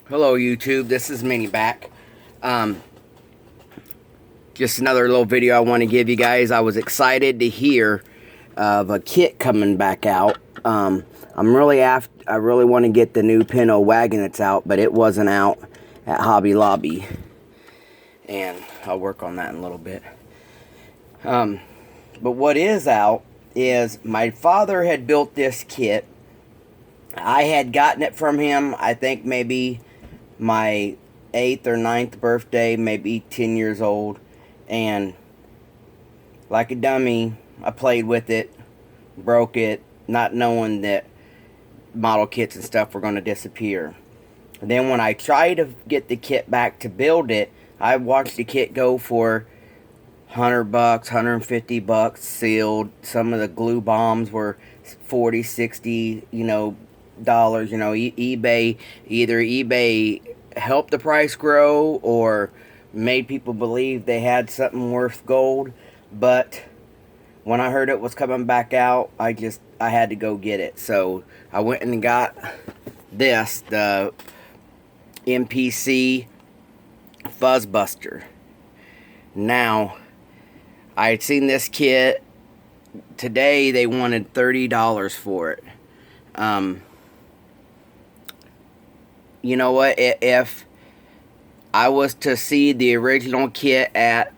Hello YouTube, this is Minnie back. Just another little video I want to give you guys. I was excited to hear of a kit coming back out. I really want to get the new Pinto wagon that's out, but it wasn't out at Hobby Lobby. And I'll work on that in a little bit. But what is out is my father had built this kit. I had gotten it from him, I think maybe my 8th or 9th birthday, maybe 10 years old, and like a dummy I played with it, broke it, not knowing that model kits and stuff were going to disappear. And then when I tried to get the kit back to build it, I watched the kit go for $100, $150 sealed. Some of the glue bombs were 40, 60, dollars. eBay, either eBay helped the price grow or made people believe they had something worth gold. But when I heard it was coming back out, I had to go get it. So I went and got this, the MPC Fuzzbuster. Now, I had seen this kit today. They wanted $30 for it. You know what, if I was to see the original kit at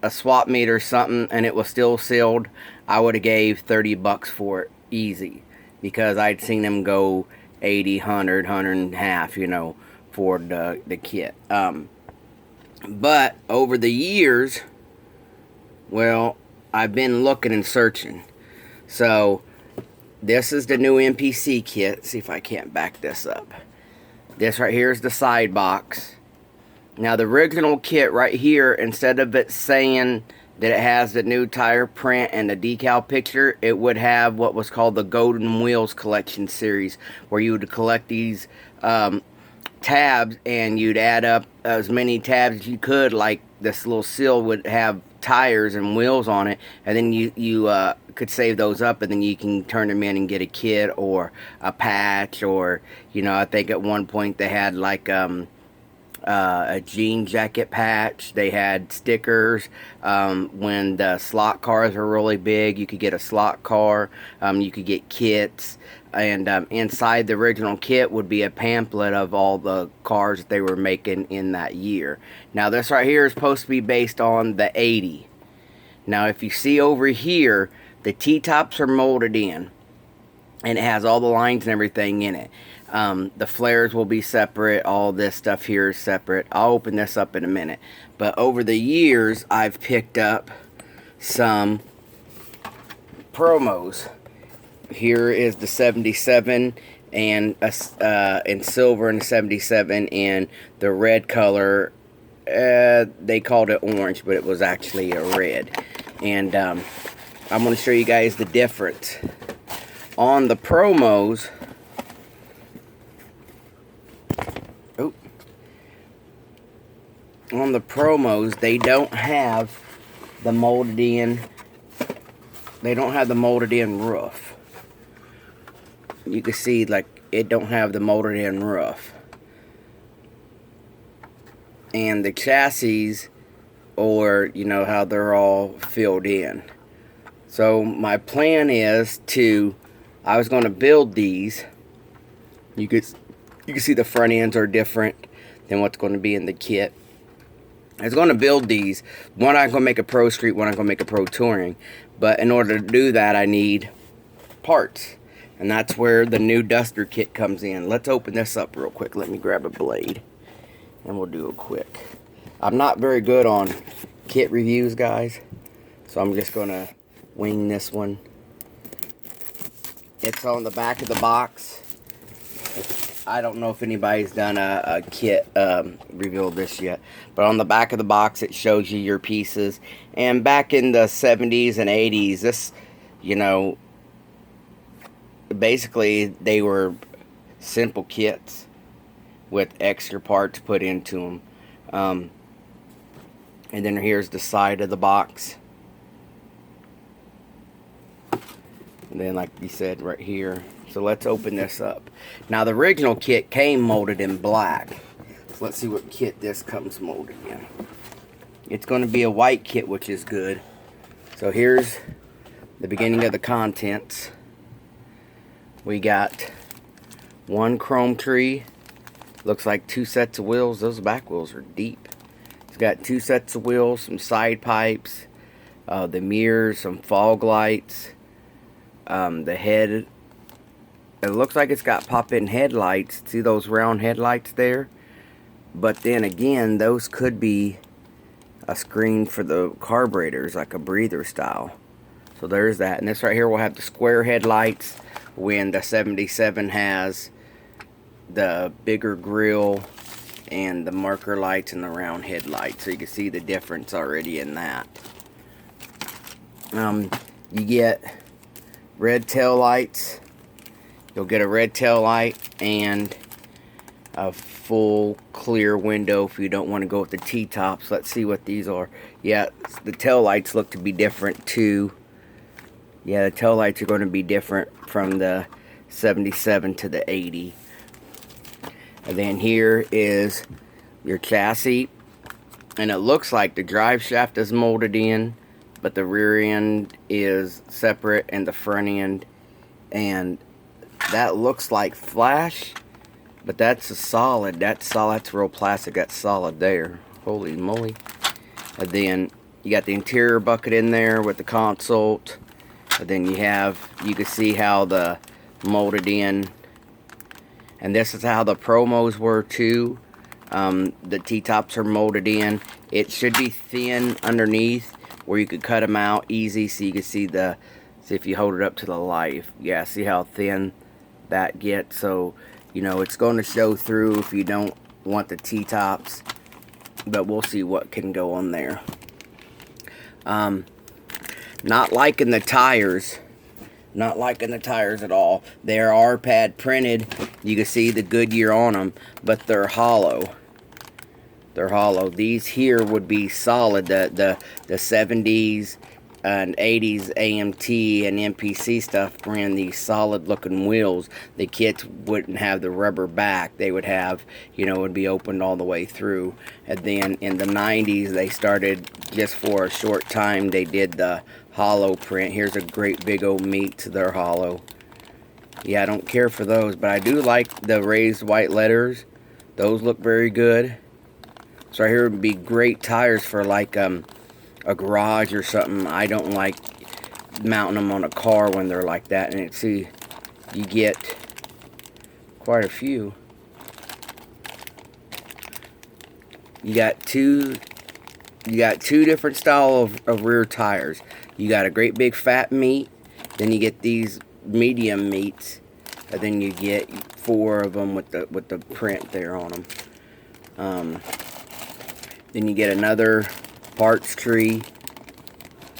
a swap meet or something and it was still sealed, I would have gave $30 for it easy, because I'd seen them go 80, 100, 100 and a half, for the kit. But over the years, well, I've been looking and searching. So this is the new MPC kit. Let's see if I can't back this up. This right here is the side box. Now the original kit right here, instead of it saying that it has the new tire print and the decal picture, it would have what was called the Golden Wheels Collection series, where you would collect these tabs and you'd add up as many tabs as you could. Like this little seal would have tires and wheels on it, and then you could save those up, and then you can turn them in and get a kit or a patch, or I think at one point they had like a jean jacket patch. They had stickers. When the slot cars were really big, you could get a slot car. You could get kits. And inside the original kit would be a pamphlet of all the cars that they were making in that year. Now this right here is supposed to be based on the 80. Now if you see over here, the T-tops are molded in, and it has all the lines and everything in it. The flares will be separate. All this stuff here is separate. I'll open this up in a minute. But over the years, I've picked up some promos. Here is the 77 and in silver, and 77 in the red color. They called it orange, but it was actually a red. And I'm going to show you guys the difference. On the promos, they don't have the molded in. They don't have the molded in roof. You can see, like, it don't have the molded in roof. And the chassis, or how they're all filled in. So my plan is I was going to build these. You can see the front ends are different than what's going to be in the kit. I was going to build these. One I'm going to make a Pro Street, one I'm going to make a Pro Touring. But in order to do that, I need parts. And that's where the new Duster kit comes in. Let's open this up real quick. Let me grab a blade, and we'll do it quick. I'm not very good on kit reviews, guys, so I'm just going to wing this one. It's on the back of the box. I don't know if anybody's done a kit review of this yet, but on the back of the box it shows you your pieces. And back in the 70s and 80s, this, basically they were simple kits with extra parts put into them. And then here's the side of the box. And then, like you said, right here. So let's open this up. Now, the original kit came molded in black. So let's see what kit this comes molded in. It's going to be a white kit, which is good. So here's the beginning of the contents. We got one chrome tree. Looks like 2 sets of wheels. Those back wheels are deep. It's got 2 sets of wheels, some side pipes, the mirrors, some fog lights. The head, it looks like it's got pop-in headlights. See those round headlights there? But then again, those could be a screen for the carburetors, like a breather style. So there's that. And this right here will have the square headlights, when the 77 has the bigger grille and the marker lights and the round headlights. So you can see the difference already in that. You get red tail lights. You'll get a red tail light and a full clear window if you don't want to go with the T-tops. Let's see what these are. Yeah, the tail lights look to be different too. Yeah, the tail lights are going to be different from the 77 to the 80. And then here is your chassis. And it looks like the drive shaft is molded in, but the rear end is separate and the front end. And that looks like flash, but that's a solid. That's solid. That's real plastic. That's solid there. Holy moly. And then you got the interior bucket in there with the console. And then you can see how the molded in. And this is how the promos were too. The T-tops are molded in. It should be thin underneath where you could cut them out easy, so you can see see if you hold it up to the light. Yeah, see how thin that gets. So, you know, it's going to show through if you don't want the T-tops. But we'll see what can go on there. Not liking the tires. Not liking the tires at all. They're R-pad printed. You can see the Goodyear on them, but they're hollow. They're hollow. These here would be solid. The 70s and 80s AMT and MPC stuff ran these solid looking wheels. The kits wouldn't have the rubber back. They would have, you know, it would be opened all the way through. And then in the 90s, they started, just for a short time, they did the hollow print. Here's a great big old meat. They're hollow. Yeah, I don't care for those, but I do like the raised white letters. Those look very good. So right here would be great tires for like a garage or something. I don't like mounting them on a car when they're like that. And see, you get quite a few. You got two different style of rear tires. You got a great big fat meat, then you get these medium meats, and then you get 4 of them with the print there on them. Then you get another parts tree,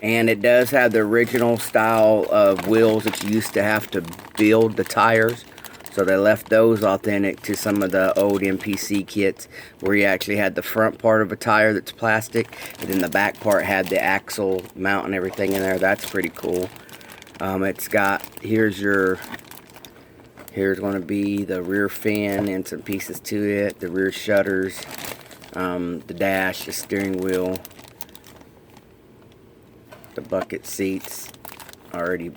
and it does have the original style of wheels that you used to have to build the tires. So they left those authentic to some of the old MPC kits, where you actually had the front part of a tire that's plastic, and then the back part had the axle mount and everything in there. That's pretty cool. It's got, here's going to be the rear fin and some pieces to it, the rear shutters, the dash, the steering wheel, the bucket seats. I already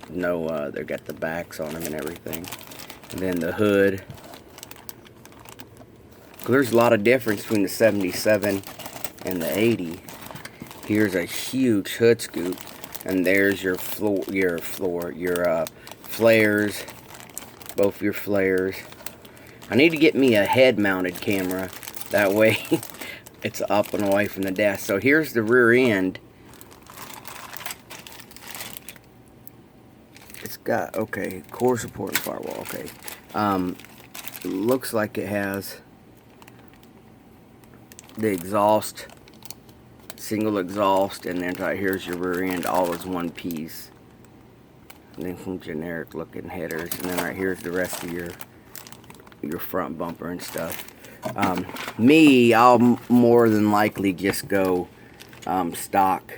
know they got the backs on them and everything. And then the hood. There's a lot of difference between the 77 and the 80. Here's a huge hood scoop, and there's your flares, both your flares. I need to get me a head-mounted camera. That way, it's up and away from the desk. So here's the rear end. It's got, okay, core support and firewall, okay. Looks like it has the exhaust, single exhaust, and then right here's your rear end, all as one piece. And then some generic looking headers, and then right here's the rest of your front bumper and stuff. I'll more than likely just go stock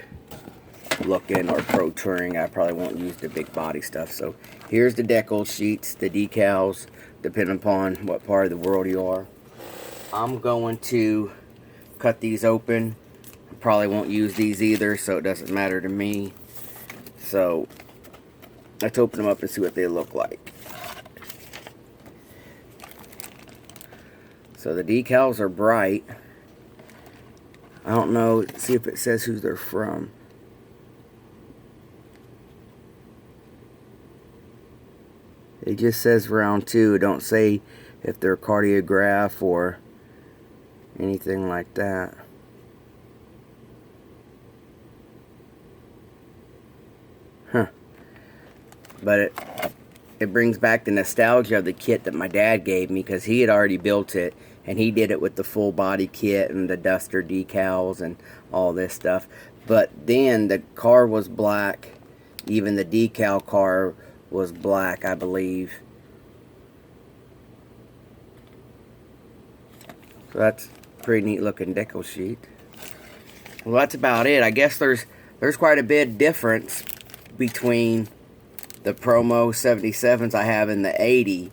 looking or Pro Touring. I probably won't use the big body stuff. So here's the decal sheets, the decals, depending upon what part of the world you are. I'm going to cut these open. Probably won't use these either, so it doesn't matter to me. So let's open them up and see what they look like. So the decals are bright. I don't know, see if it says who they're from. It just says round 2. It don't say if they're Cardiograph or anything like that. Huh. But it brings back the nostalgia of the kit that my dad gave me, because he had already built it, and he did it with the full body kit and the Duster decals and all this stuff. But then the car was black. Even the decal car was black, I believe. So that's a pretty neat looking decal sheet. Well, that's about it. I guess there's quite a bit difference between the Promo 77s I have and the 80.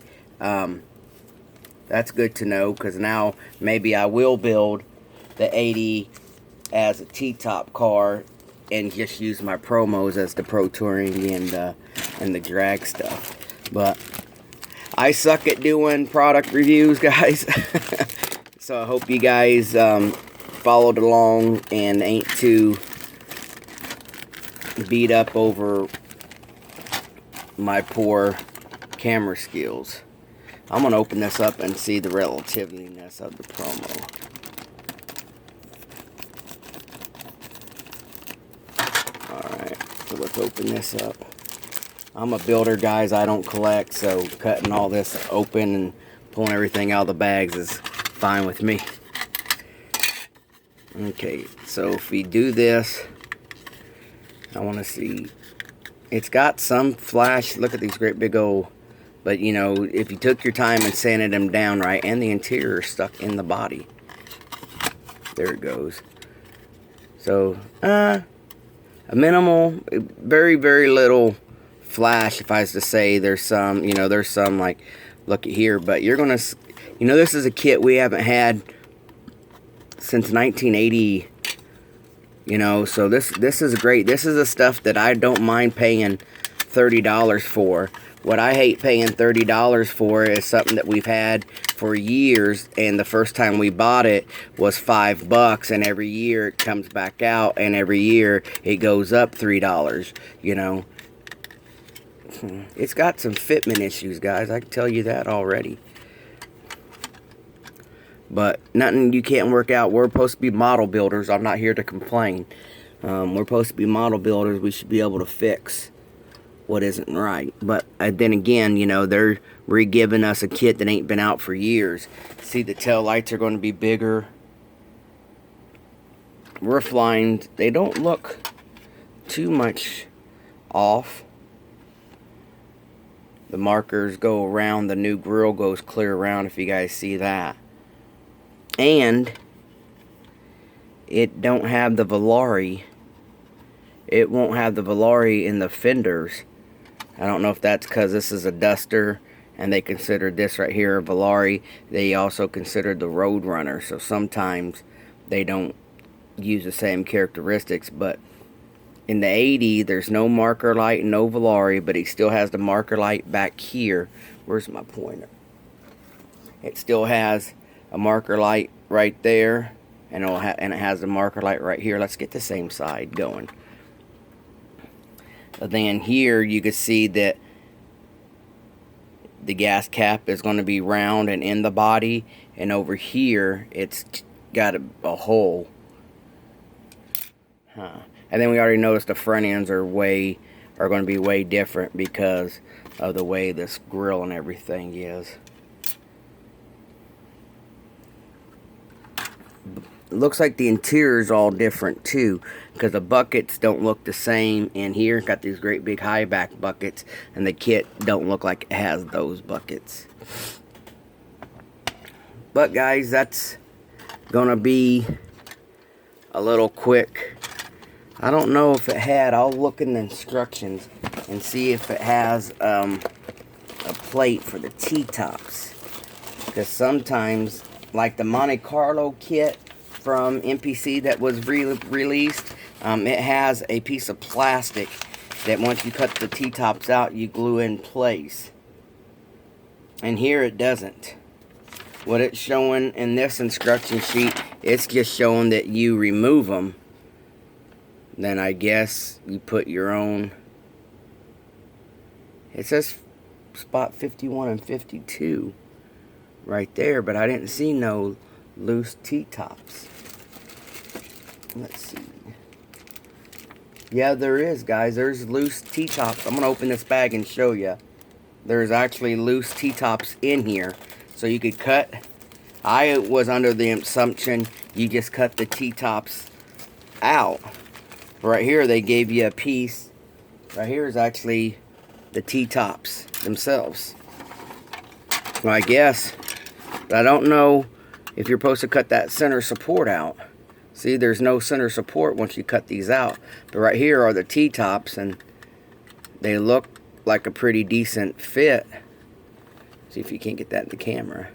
That's good to know, because now maybe I will build the 80 as a T-top car and just use my Promos as the Pro Touring and the drag stuff. But I suck at doing product reviews, guys. So I hope you guys followed along and ain't too beat up over my poor camera skills. I'm going to open this up and see the relativeness of the Promo. Alright, so let's open this up. I'm a builder, guys. I don't collect, so cutting all this open and pulling everything out of the bags is fine with me. Okay, so if we do this, I want to see. It's got some flash. Look at these great big old. But, you know, if you took your time and sanded them down right, and the interior is stuck in the body. There it goes. So, a minimal, very, very little flash, if I was to say. There's some, you know, there's some, like, look at here. But you're going to, you know, this is a kit we haven't had since 1980. You know, so this is great. This is the stuff that I don't mind paying $30 for. What I hate paying $30 for is something that we've had for years, and the first time we bought it was $5, and every year it comes back out, and every year it goes up $3, you know. It's got some fitment issues, guys. I can tell you that already. But nothing you can't work out. We're supposed to be model builders. I'm not here to complain. We're supposed to be model builders. We should be able to fix what isn't right. But then again, you know, they're re-giving us a kit that ain't been out for years. See, the tail lights are going to be bigger. Roof lines, they don't look too much off. The markers go around. The new grill goes clear around, if you guys see that. And it don't have the Volare. It won't have the Volare in the fenders. I don't know if that's because this is a Duster and they considered this right here a Volare. They also considered the Roadrunner, so sometimes they don't use the same characteristics. But in the 80, there's no marker light and no Volare, but it still has the marker light back here. Where's my pointer? It still has a marker light right there, and it has the marker light right here. Let's get the same side going. But then here you can see that the gas cap is going to be round and in the body, and over here it's got a hole. And then we already noticed the front ends are going to be way different because of the way this grill and everything is. It looks like the interior is all different too, because the buckets don't look the same. And here got these great big high back buckets, and the kit don't look like it has those buckets. But guys, that's gonna be a little quick I don't know if it had. I'll look in the instructions and see if it has a plate for the T-tops. Because sometimes, like the Monte Carlo kit from MPC that was released, it has a piece of plastic that once you cut the T-tops out, you glue in place. And here it doesn't. What it's showing in this instruction sheet, it's just showing that you remove them. Then I guess you put your own. It says spot 51 and 52 right there, but I didn't see no loose T-tops. Let's see. Yeah, there is, guys. There's loose T-tops. I'm going to open this bag and show you. There's actually loose T-tops in here. So you could cut. I was under the assumption you just cut the T-tops out. Right here, they gave you a piece. Right here is actually the T-tops themselves. Well, I guess. But I don't know if you're supposed to cut that center support out. See, there's no center support once you cut these out. But right here are the T-tops, and they look like a pretty decent fit. See if you can't get that in the camera.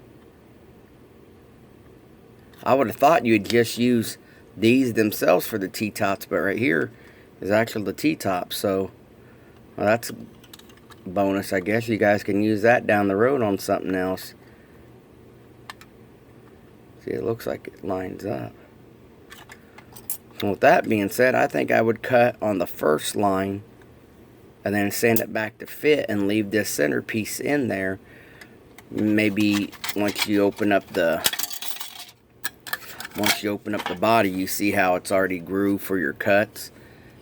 I would have thought you'd just use these themselves for the T-tops, but right here is actually the T-tops. So, well, that's a bonus, I guess. You guys can use that down the road on something else. See, it looks like it lines up. So with that being said, I think I would cut on the first line and then sand it back to fit and leave this centerpiece in there. Maybe once you open up the body, you see how it's already grooved for your cuts,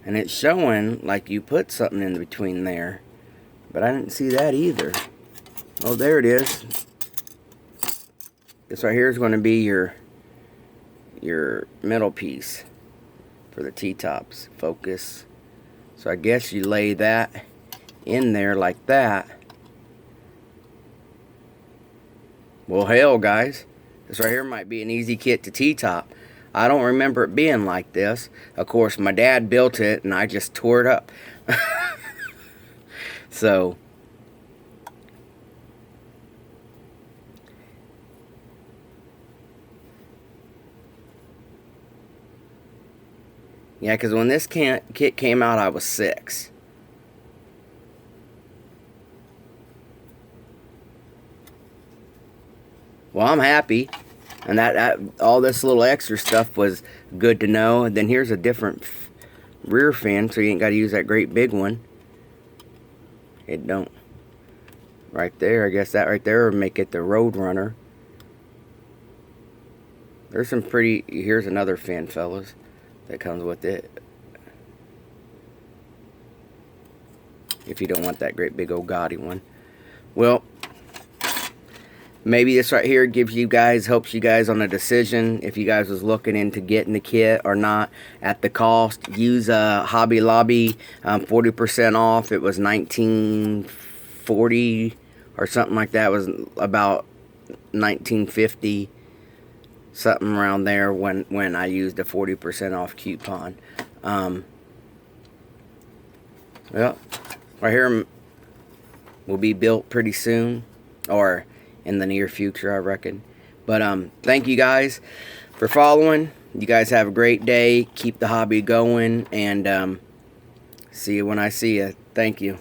and it's showing like you put something in between there, but I didn't see that either. Oh, there it is. This right here is going to be your middle piece for the T-tops. Focus. So I guess you lay that in there like that. Well, hell, guys. This right here might be an easy kit to T-top. I don't remember it being like this. Of course, my dad built it, and I just tore it up. So, yeah, because when this kit came out, I was 6. Well, I'm happy. And that all this little extra stuff was good to know. And then here's a different rear fin, so you ain't got to use that great big one. It don't. Right there, I guess that right there would make it the Roadrunner. There's some pretty. Here's another fin, fellas, that comes with it. If you don't want that great big old gaudy one. Well, maybe this right here gives you guys, helps you guys on a decision if you guys was looking into getting the kit or not at the cost. Use Hobby Lobby, 40% off. It was $19.40 or something like that. It was about $19.50, something around there when I used a 40% off coupon. Well, right here will be built pretty soon, or in the near future, I reckon. But thank you guys for following. You guys have a great day. Keep the hobby going, and see you when I see you. Thank you.